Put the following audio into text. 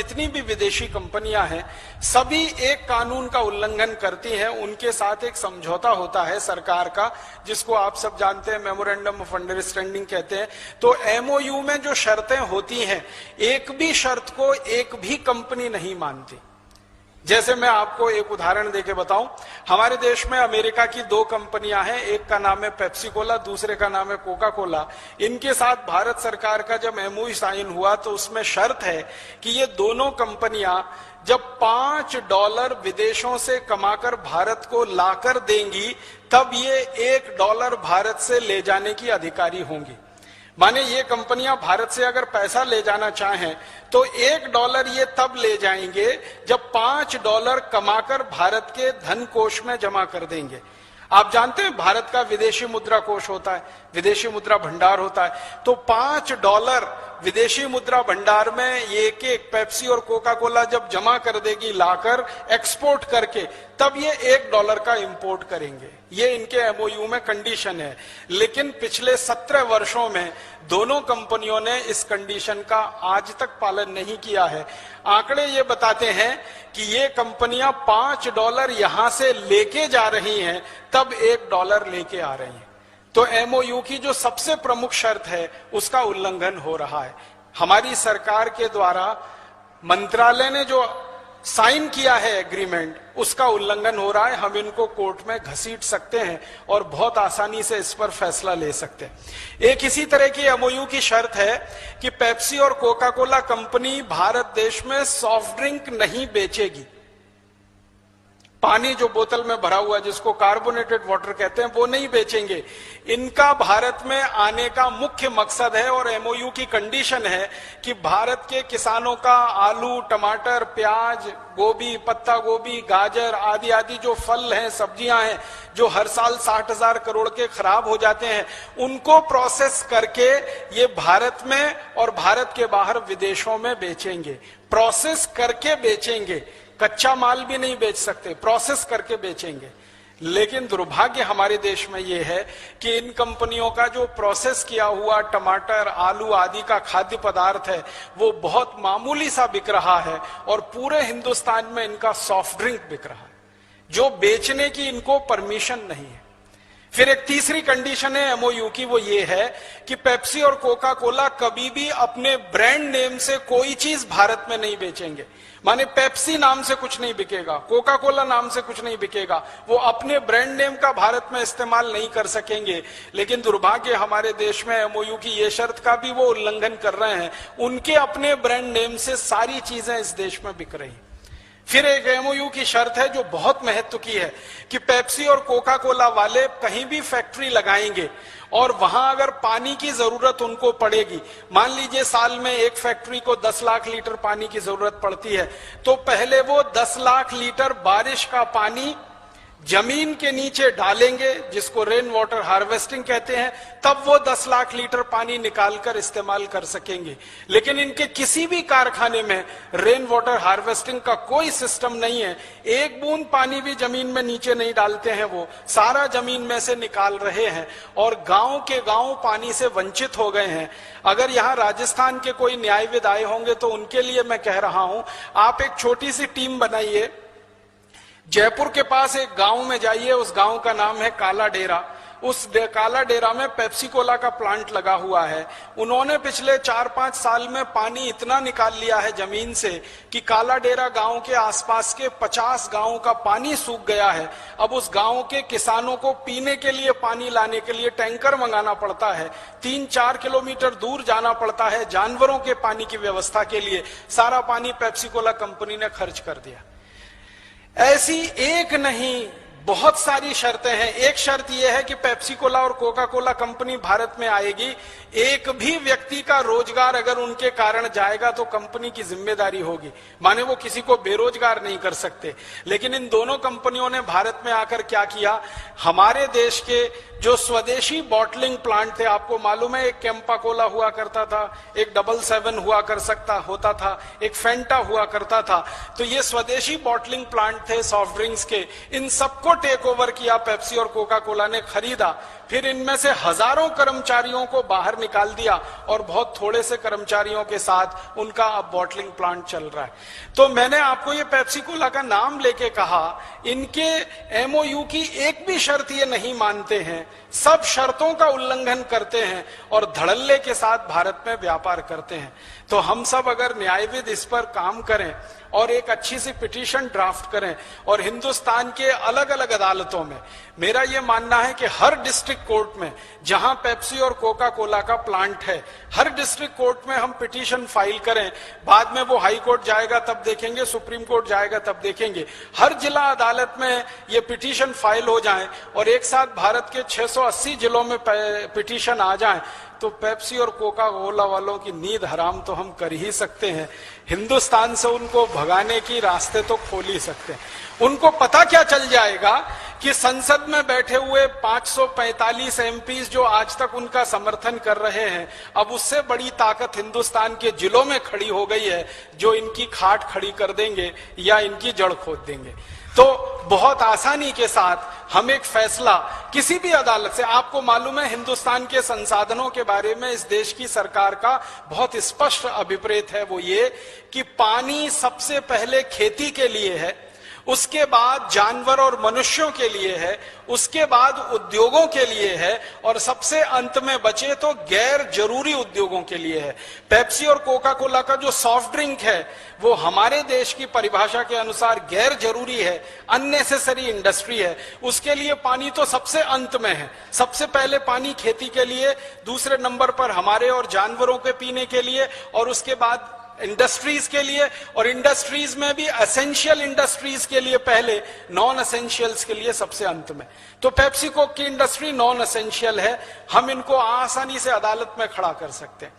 जितनी भी विदेशी कंपनियां हैं सभी एक कानून का उल्लंघन करती हैं। उनके साथ एक समझौता होता है सरकार का, जिसको आप सब जानते हैं, मेमोरेंडम ऑफ अंडरस्टैंडिंग कहते हैं। तो एमओयू में जो शर्तें होती हैं, एक भी शर्त को एक भी कंपनी नहीं मानती। जैसे मैं आपको एक उदाहरण देके बताऊं, हमारे देश में अमेरिका की 2 कंपनियां हैं, एक का नाम है पेप्सी कोला, दूसरे का नाम है कोका कोला। इनके साथ भारत सरकार का जब एमओयू साइन हुआ तो उसमें शर्त है कि ये दोनों कंपनियां जब $5 विदेशों से कमाकर भारत को लाकर देंगी तब ये $1 भारत से ले जाने की अधिकारी होंगी। माने ये कंपनियां भारत से अगर पैसा ले जाना चाहें तो $1 ये तब ले जाएंगे जब $5 कमाकर भारत के धन कोष में जमा कर देंगे। आप जानते हैं भारत का विदेशी मुद्रा कोष होता है, विदेशी मुद्रा भंडार होता है। तो $5 विदेशी मुद्रा भंडार में एक एक पेप्सी और कोका कोला जब जमा कर देगी लाकर एक्सपोर्ट करके, तब ये $1 का इंपोर्ट करेंगे। ये इनके एमओयू में कंडीशन है। लेकिन पिछले 17 वर्षों में दोनों कंपनियों ने इस कंडीशन का आज तक पालन नहीं किया है। आंकड़े ये बताते हैं कि ये कंपनियां $5 यहां से लेके जा रही हैं, तब $1 लेके आ रही हैं। तो एमओयू की जो सबसे प्रमुख शर्त है उसका उल्लंघन हो रहा है। हमारी सरकार के द्वारा मंत्रालय ने जो साइन किया है एग्रीमेंट, उसका उल्लंघन हो रहा है। हम इनको कोर्ट में घसीट सकते हैं और बहुत आसानी से इस पर फैसला ले सकते हैं। एक इसी तरह की एमओयू की शर्त है कि पेप्सी और कोका कोला कंपनी भारत देश में सॉफ्ट ड्रिंक नहीं बेचेगी। पानी जो बोतल में भरा हुआ जिसको कार्बोनेटेड वाटर कहते हैं वो नहीं बेचेंगे। इनका भारत में आने का मुख्य मकसद है और एमओयू की कंडीशन है कि भारत के किसानों का आलू, टमाटर, प्याज, गोभी, पत्ता गोभी, गाजर आदि आदि जो फल हैं, सब्जियां हैं, जो हर साल 60,000 करोड़ के खराब हो जाते हैं, उनको प्रोसेस करके ये भारत में और भारत के बाहर विदेशों में बेचेंगे। प्रोसेस करके बेचेंगे, कच्चा माल भी नहीं बेच सकते, प्रोसेस करके बेचेंगे। लेकिन दुर्भाग्य हमारे देश में यह है कि इन कंपनियों का जो प्रोसेस किया हुआ टमाटर, आलू आदि का खाद्य पदार्थ है वो बहुत मामूली सा बिक रहा है और पूरे हिंदुस्तान में इनका सॉफ्ट ड्रिंक बिक रहा है, जो बेचने की इनको परमिशन नहीं है। फिर एक तीसरी कंडीशन है एमओयू की, वो ये है कि पेप्सी और कोका कोला कभी भी अपने ब्रांड नेम से कोई चीज भारत में नहीं बेचेंगे। माने पेप्सी नाम से कुछ नहीं बिकेगा, कोका कोला नाम से कुछ नहीं बिकेगा, वो अपने ब्रांड नेम का भारत में इस्तेमाल नहीं कर सकेंगे। लेकिन दुर्भाग्य हमारे देश में एमओयू की ये शर्त का भी वो उल्लंघन कर रहे हैं। उनके अपने ब्रांड नेम से सारी चीजें इस देश में बिक रही। फिर एक एमओयू की शर्त है जो बहुत महत्व की है कि पेप्सी और कोका कोला वाले कहीं भी फैक्ट्री लगाएंगे और वहां अगर पानी की जरूरत उनको पड़ेगी, मान लीजिए साल में एक फैक्ट्री को 10 लाख लीटर पानी की जरूरत पड़ती है, तो पहले वो 10 लाख लीटर बारिश का पानी जमीन के नीचे डालेंगे, जिसको रेन वाटर हार्वेस्टिंग कहते हैं, तब वो 10 लाख लीटर पानी निकालकर इस्तेमाल कर सकेंगे। लेकिन इनके किसी भी कारखाने में रेन वाटर हार्वेस्टिंग का कोई सिस्टम नहीं है। एक बूंद पानी भी जमीन में नीचे नहीं डालते हैं, वो सारा जमीन में से निकाल रहे हैं और गांव के गांव पानी से वंचित हो गए हैं। अगर यहाँ राजस्थान के कोई न्यायविद आए होंगे तो उनके लिए मैं कह रहा हूं, आप एक छोटी सी टीम बनाइए, जयपुर के पास एक गांव में जाइए, उस गांव का नाम है काला डेरा। उस काला डेरा में पेप्सी कोला का प्लांट लगा हुआ है। उन्होंने पिछले 4-5 साल में पानी इतना निकाल लिया है जमीन से कि काला डेरा गांव के आसपास के 50 गांवों का पानी सूख गया है। अब उस गांव के किसानों को पीने के लिए पानी लाने के लिए टैंकर मंगाना पड़ता है, 3-4 किलोमीटर दूर जाना पड़ता है जानवरों के पानी की व्यवस्था के लिए। सारा पानी पेप्सी कोला कंपनी ने खर्च कर दिया। ऐसी एक नहीं बहुत सारी शर्तें हैं। एक शर्त यह है कि पेप्सी कोला और कोका कोला कंपनी भारत में आएगी, एक भी व्यक्ति का रोजगार अगर उनके कारण जाएगा तो कंपनी की जिम्मेदारी होगी, माने वो किसी को बेरोजगार नहीं कर सकते। लेकिन इन दोनों कंपनियों ने भारत में आकर क्या किया, हमारे देश के जो स्वदेशी बॉटलिंग प्लांट थे, आपको मालूम है एक कैंपा कोला हुआ करता था, एक 777 हुआ कर सकता होता था, एक फेंटा हुआ करता था, तो ये स्वदेशी बॉटलिंग प्लांट थे सॉफ्ट ड्रिंक्स के। इन सबको इनको टेक ओवर किया, पेप्सी और कोका कोला ने खरीदा, फिर इनमें से हजारों कर्मचारियों को बाहर निकाल दिया और बहुत थोड़े से कर्मचारियों के साथ उनका अब बॉटलिंग प्लांट चल रहा है। तो मैंने आपको ये पेप्सी कोला का नाम लेके कहा, इनके एमओयू की एक भी शर्त ये नहीं मानते हैं, सब शर्तों का उल्लंघन करते हैं और धड़ल्ले के साथ भारत में व्यापार करते हैं। तो हम सब अगर न्यायविद इस पर काम करें और एक अच्छी सी पिटीशन ड्राफ्ट करें और हिंदुस्तान के अलग अलग अदालतों में, मेरा यह मानना है कि हर डिस्ट्रिक्ट कोर्ट में जहां पेप्सी और कोका कोला का प्लांट है, हर डिस्ट्रिक्ट कोर्ट में हम पिटीशन फाइल करें, बाद में वो हाई कोर्ट जाएगा तब देखेंगे, सुप्रीम कोर्ट जाएगा तब देखेंगे, हर जिला अदालत में ये पिटीशन फाइल हो जाए और एक साथ भारत के 680 जिलों में पिटीशन आ जाए, तो पेप्सी और कोका कोला वालों की नींद हराम तो हम कर ही सकते हैं। हिंदुस्तान से उनको भगाने की रास्ते तो खोल ही सकते हैं। उनको पता क्या चल जाएगा कि संसद में बैठे हुए 545 एमपीज जो आज तक उनका समर्थन कर रहे हैं, अब उससे बड़ी ताकत हिंदुस्तान के जिलों में खड़ी हो गई है, जो इनकी खाट खड़ी कर देंगे या इनकी जड़ खोद देंगे। तो बहुत आसानी के साथ हम एक फैसला किसी भी अदालत से, आपको मालूम है हिंदुस्तान के संसाधनों के बारे में इस देश की सरकार का बहुत स्पष्ट अभिप्रेत है, वो ये कि पानी सबसे पहले खेती के लिए है, उसके बाद जानवर और मनुष्यों के लिए है, उसके बाद उद्योगों के लिए है और सबसे अंत में बचे तो गैर जरूरी उद्योगों के लिए है। पेप्सी और कोका कोला का जो सॉफ्ट ड्रिंक है वो हमारे देश की परिभाषा के अनुसार गैर जरूरी है, अननेसेसरी इंडस्ट्री है, उसके लिए पानी तो सबसे अंत में है। सबसे पहले पानी खेती के लिए, दूसरे नंबर पर हमारे और जानवरों के पीने के लिए और उसके बाद इंडस्ट्रीज के लिए, और इंडस्ट्रीज में भी एसेंशियल इंडस्ट्रीज के लिए पहले, नॉन एसेंशियल्स के लिए सबसे अंत में। तो पेप्सी कोक की इंडस्ट्री नॉन एसेंशियल है, हम इनको आसानी से अदालत में खड़ा कर सकते हैं।